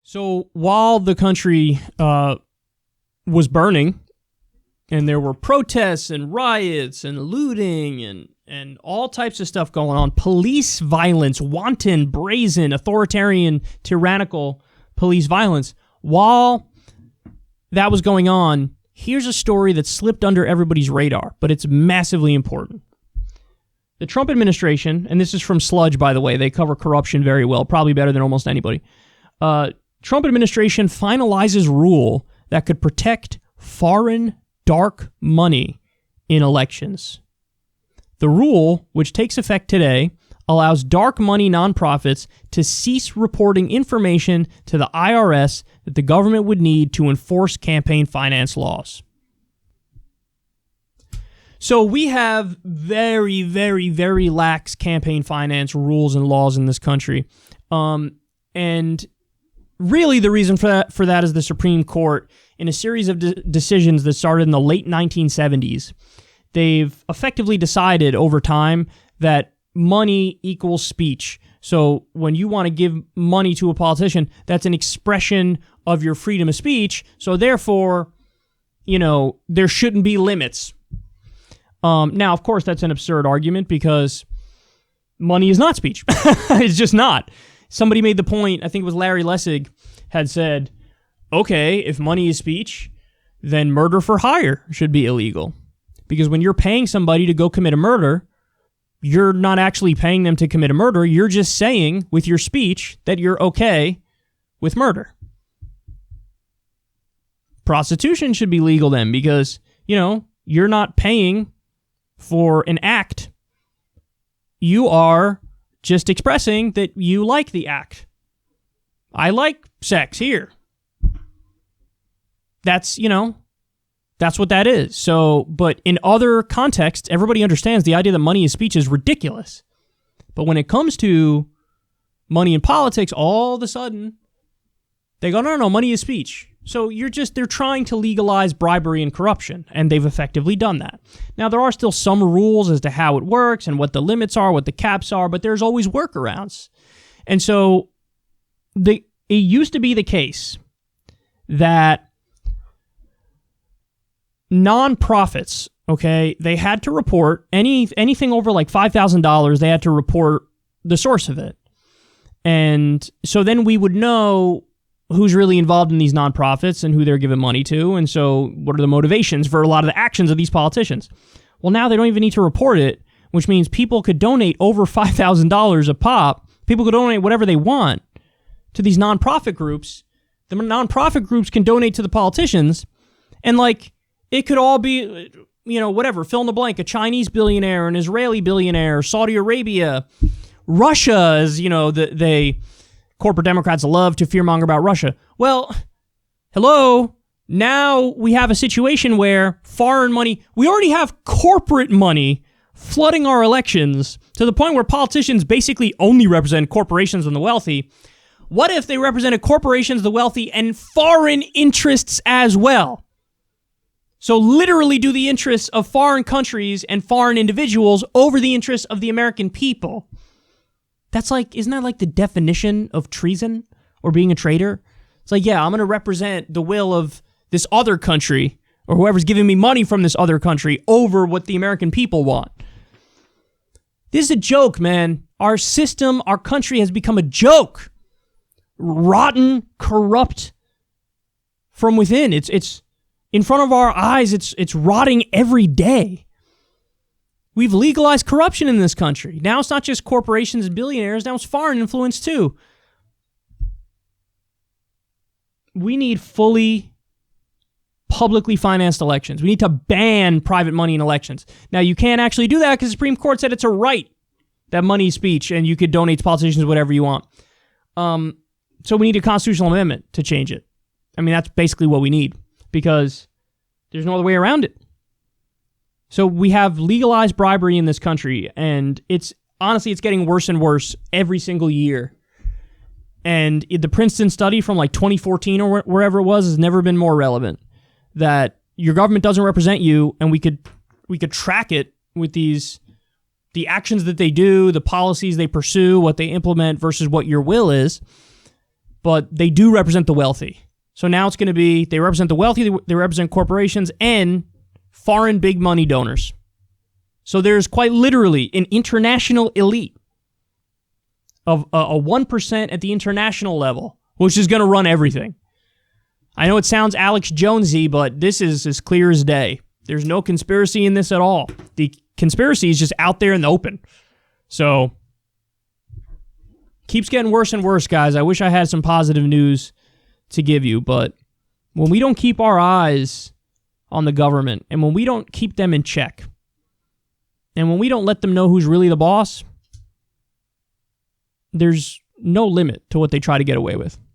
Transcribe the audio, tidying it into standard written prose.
So while the country was burning, and there were protests and riots and looting and all types of stuff going on, police violence, wanton, brazen, authoritarian, tyrannical police violence, while that was going on, here's a story that slipped under everybody's radar, but it's massively important. The Trump administration, and this is from Sludge, by the way, they cover corruption very well, probably better than almost anybody. Trump administration finalizes rule that could protect foreign dark money in elections. The rule, which takes effect today, allows dark money nonprofits to cease reporting information to the IRS that the government would need to enforce campaign finance laws. So we have very, very, very lax campaign finance rules and laws in this country. And really the reason for that is the Supreme Court, in a series of decisions that started in the late 1970s, they've effectively decided over time that money equals speech. So when you want to give money to a politician, that's an expression of your freedom of speech. So therefore, there shouldn't be limits. Now, of course, that's an absurd argument because money is not speech. It's just not. Somebody made the point, I think it was Larry Lessig, had said, okay, if money is speech, then murder for hire should be illegal. Because when you're paying somebody to go commit a murder, you're not actually paying them to commit a murder. You're just saying with your speech that you're okay with murder. Prostitution should be legal then because, you're not paying for an act. You are just expressing that you like the act. I like sex here. That's what that is. So, but in other contexts, everybody understands the idea that money is speech is ridiculous. But when it comes to money in politics, all of a sudden, they go, no, money is speech. So they're trying to legalize bribery and corruption, and they've effectively done that. Now, there are still some rules as to how it works and what the limits are, what the caps are, but there's always workarounds. And so it used to be the case that nonprofits, okay, they had to report anything over like $5,000, they had to report the source of it. And so then we would know who's really involved in these nonprofits and who they're giving money to. And so what are the motivations for a lot of the actions of these politicians? Well, now they don't even need to report it, which means people could donate over $5,000 a pop. People could donate whatever they want to these nonprofit groups. The nonprofit groups can donate to the politicians. And it could all be, whatever, fill in the blank, a Chinese billionaire, an Israeli billionaire, Saudi Arabia, Russia is, corporate Democrats love to fearmonger about Russia. Well, hello. Now we have a situation where foreign money, we already have corporate money flooding our elections to the point where politicians basically only represent corporations and the wealthy. What if they represented corporations, the wealthy, and foreign interests as well? So literally do the interests of foreign countries and foreign individuals over the interests of the American people. Isn't that the definition of treason or being a traitor? It's I'm going to represent the will of this other country or whoever's giving me money from this other country over what the American people want. This is a joke, man. Our system, our country has become a joke. Rotten, corrupt from within. It's in front of our eyes. It's rotting every day. We've legalized corruption in this country. Now it's not just corporations and billionaires. Now it's foreign influence too. We need fully publicly financed elections. We need to ban private money in elections. Now you can't actually do that because the Supreme Court said it's a right that money is speech and you could donate to politicians whatever you want. So we need a constitutional amendment to change it. I mean, that's basically what we need because there's no other way around it. So we have legalized bribery in this country, and it's getting worse and worse every single year. And the Princeton study from 2014 or wherever it was has never been more relevant. That your government doesn't represent you, and we could track it with the actions that they do, the policies they pursue, what they implement versus what your will is. but they do represent the wealthy. So now it's going to be, they represent the wealthy, they represent corporations and foreign big money donors. So there's quite literally an international elite of a 1% at the international level, which is going to run everything. I know it sounds Alex Jonesy, but this is as clear as day. There's no conspiracy in this at all. The conspiracy is just out there in the open. So, keeps getting worse and worse, guys. I wish I had some positive news to give you, but when we don't keep our eyes on the government, and when we don't keep them in check, and when we don't let them know who's really the boss, there's no limit to what they try to get away with.